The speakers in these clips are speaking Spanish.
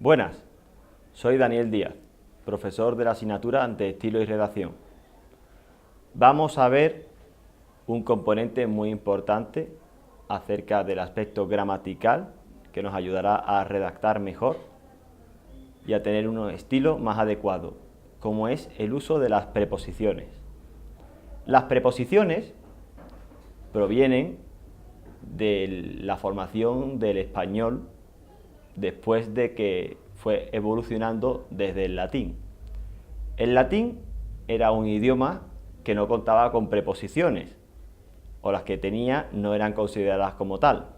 Buenas, soy Daniel Díaz, profesor de la asignatura de Estilo y Redacción. Vamos a ver un componente muy importante acerca del aspecto gramatical que nos ayudará a redactar mejor y a tener un estilo más adecuado, como es el uso de las preposiciones. Las preposiciones provienen de la formación del español después de que fue evolucionando desde el latín. El latín era un idioma que no contaba con preposiciones, o las que tenía no eran consideradas como tal.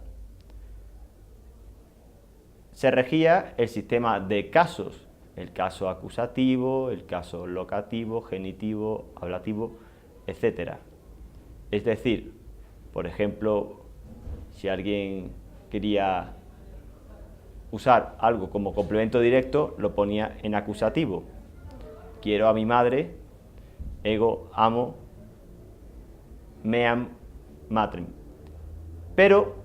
Se regía el sistema de casos, el caso acusativo, el caso locativo, genitivo, ablativo, etc. Es decir, por ejemplo, si alguien quería usar algo como complemento directo, lo ponía en acusativo. Quiero a mi madre, ego amo, meam matrem. Pero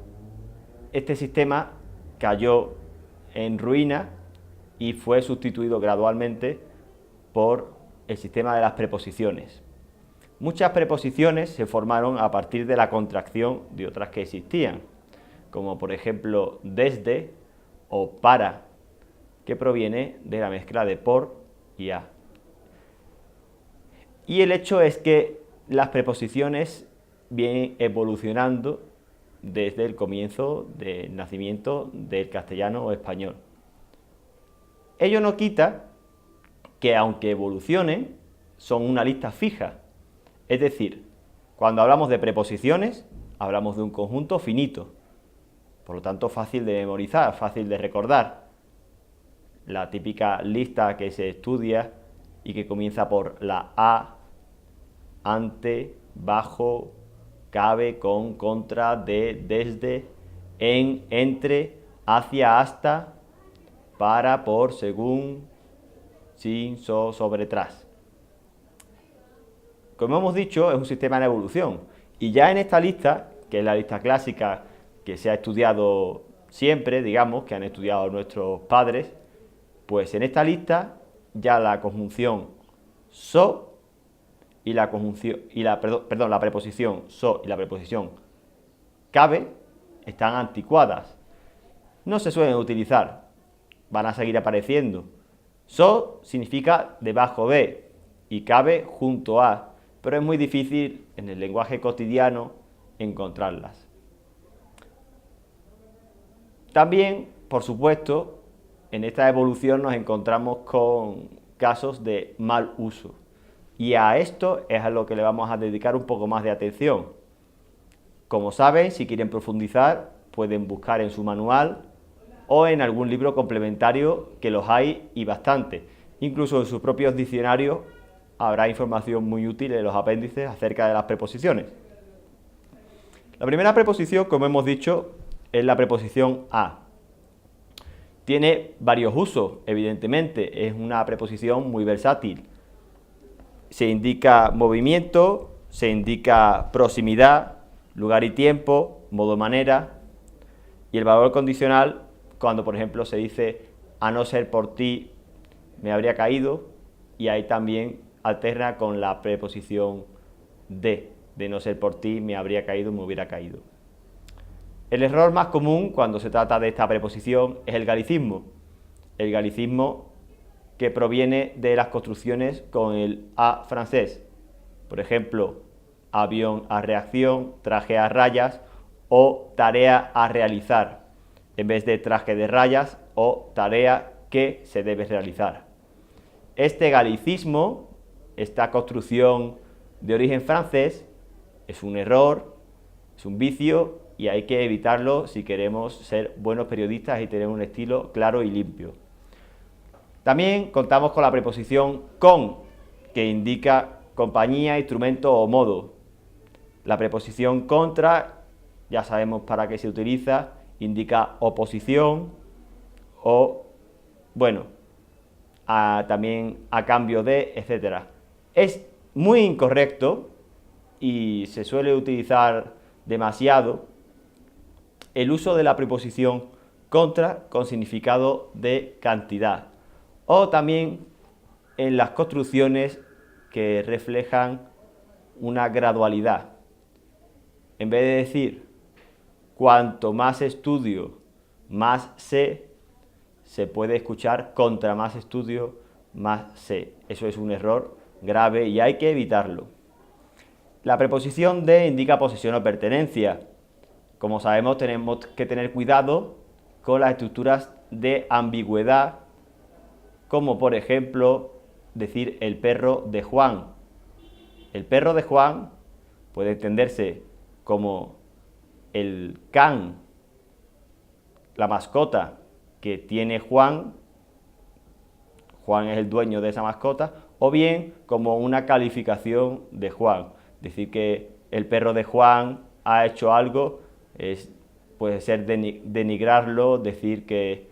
este sistema cayó en ruina y fue sustituido gradualmente por el sistema de las preposiciones. Muchas preposiciones se formaron a partir de la contracción de otras que existían, como por ejemplo desde o para, que proviene de la mezcla de por y a. Y el hecho es que las preposiciones vienen evolucionando desde el comienzo del nacimiento del castellano o español. Ello no quita que, aunque evolucionen, son una lista fija. Es decir, cuando hablamos de preposiciones, hablamos de un conjunto finito, por lo tanto fácil de memorizar, fácil de recordar. La típica lista que se estudia y que comienza por la a, ante, bajo, cabe, con, contra, de, desde, en, entre, hacia, hasta, para, por, según, sin, sobre, tras. Como hemos dicho, es un sistema en evolución. Y ya en esta lista, que es la lista clásica que se ha estudiado siempre, digamos, que han estudiado nuestros padres, pues en esta lista ya la conjunción so y la conjunción la preposición so y la preposición cabe están anticuadas. No se suelen utilizar, van a seguir apareciendo. So significa debajo de y cabe junto a, pero es muy difícil en el lenguaje cotidiano encontrarlas. También, por supuesto, en esta evolución nos encontramos con casos de mal uso. Y a esto es a lo que le vamos a dedicar un poco más de atención. Como saben, si quieren profundizar, pueden buscar en su manual o en algún libro complementario, que los hay y bastante. Incluso en sus propios diccionarios habrá información muy útil en los apéndices acerca de las preposiciones. La primera preposición, como hemos dicho, es la preposición a. Tiene varios usos, evidentemente, es una preposición muy versátil. Se indica movimiento, se indica proximidad, lugar y tiempo, modo, manera, y el valor condicional, cuando por ejemplo se dice a no ser por ti me habría caído, y ahí también alterna con la preposición de no ser por ti me habría caído, me hubiera caído. El error más común cuando se trata de esta preposición es el galicismo. El galicismo que proviene de las construcciones con el a francés. Por ejemplo, avión a reacción, traje a rayas o tarea a realizar, en vez de traje de rayas o tarea que se debe realizar. Este galicismo, esta construcción de origen francés, es un error, es un vicio, y hay que evitarlo si queremos ser buenos periodistas y tener un estilo claro y limpio. También contamos con la preposición con, que indica compañía, instrumento o modo. La preposición contra, ya sabemos para qué se utiliza, indica oposición o, bueno, también a cambio de, etc. Es muy incorrecto y se suele utilizar demasiado el uso de la preposición contra con significado de cantidad. O también en las construcciones que reflejan una gradualidad. En vez de decir cuanto más estudio, más sé, se puede escuchar contra más estudio, más sé. Eso es un error grave y hay que evitarlo. La preposición de indica posesión o pertenencia. Como sabemos, tenemos que tener cuidado con las estructuras de ambigüedad, como por ejemplo decir el perro de Juan. El perro de Juan puede entenderse como el can, la mascota que tiene Juan. Juan es el dueño de esa mascota, o bien como una calificación de Juan. Decir que el perro de Juan ha hecho algo puede ser denigrarlo, decir que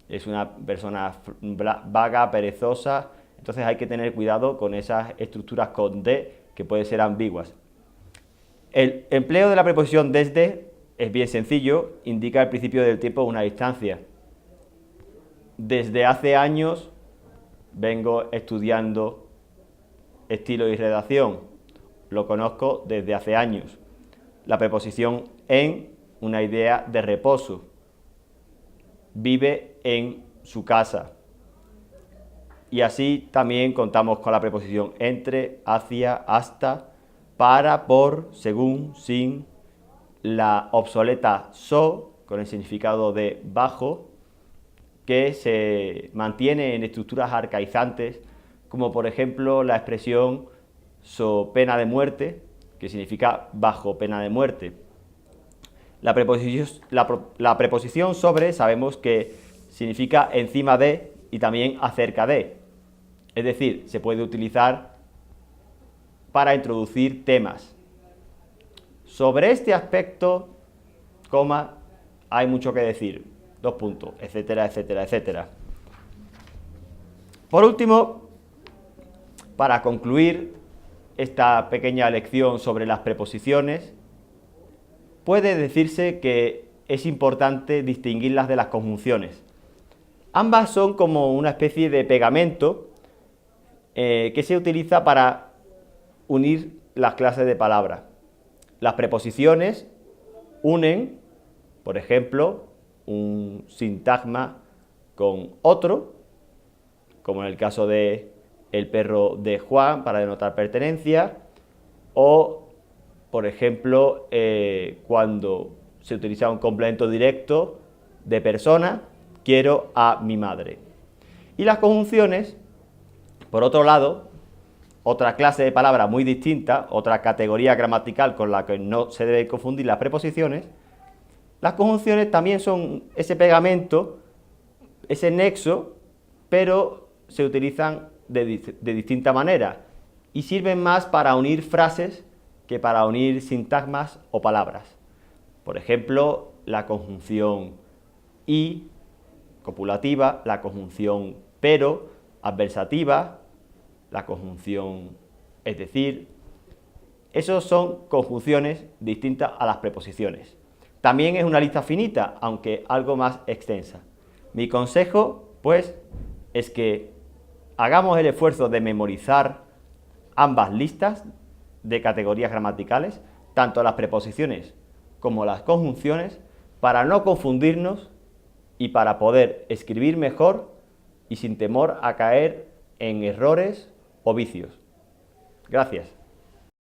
es una persona vaga, perezosa. Entonces hay que tener cuidado con esas estructuras con de que pueden ser ambiguas. El empleo de la preposición desde es bien sencillo, indica el principio del tiempo de una distancia. Desde hace años vengo estudiando estilo y redacción, lo conozco desde hace años. La preposición en, una idea de reposo, vive en su casa. Y así también contamos con la preposición entre, hacia, hasta, para, por, según, sin, la obsoleta so, con el significado de bajo, que se mantiene en estructuras arcaizantes, como por ejemplo la expresión so pena de muerte, que significa bajo pena de muerte. La preposición sobre sabemos que significa encima de y también acerca de. Es decir, se puede utilizar para introducir temas. Sobre este aspecto, hay mucho que decir. Dos puntos, etcétera, etcétera, etcétera. Por último, para concluir esta pequeña lección sobre las preposiciones, puede decirse que es importante distinguirlas de las conjunciones. Ambas son como una especie de pegamento que se utiliza para unir las clases de palabras. Las preposiciones unen, por ejemplo, un sintagma con otro, como en el caso de el perro de Juan, para denotar pertenencia, o por ejemplo, cuando se utiliza un complemento directo de persona, quiero a mi madre. Y las conjunciones, por otro lado, otra clase de palabra muy distinta, otra categoría gramatical con la que no se deben confundir las preposiciones, las conjunciones también son ese pegamento, ese nexo, pero se utilizan de distinta manera y sirven más para unir frases que para unir sintagmas o palabras. Por ejemplo, la conjunción y, copulativa, la conjunción pero, adversativa, la conjunción es decir. Esas son conjunciones distintas a las preposiciones. También es una lista finita, aunque algo más extensa. Mi consejo, pues, es que hagamos el esfuerzo de memorizar ambas listas de categorías gramaticales, tanto las preposiciones como las conjunciones, para no confundirnos y para poder escribir mejor y sin temor a caer en errores o vicios. Gracias.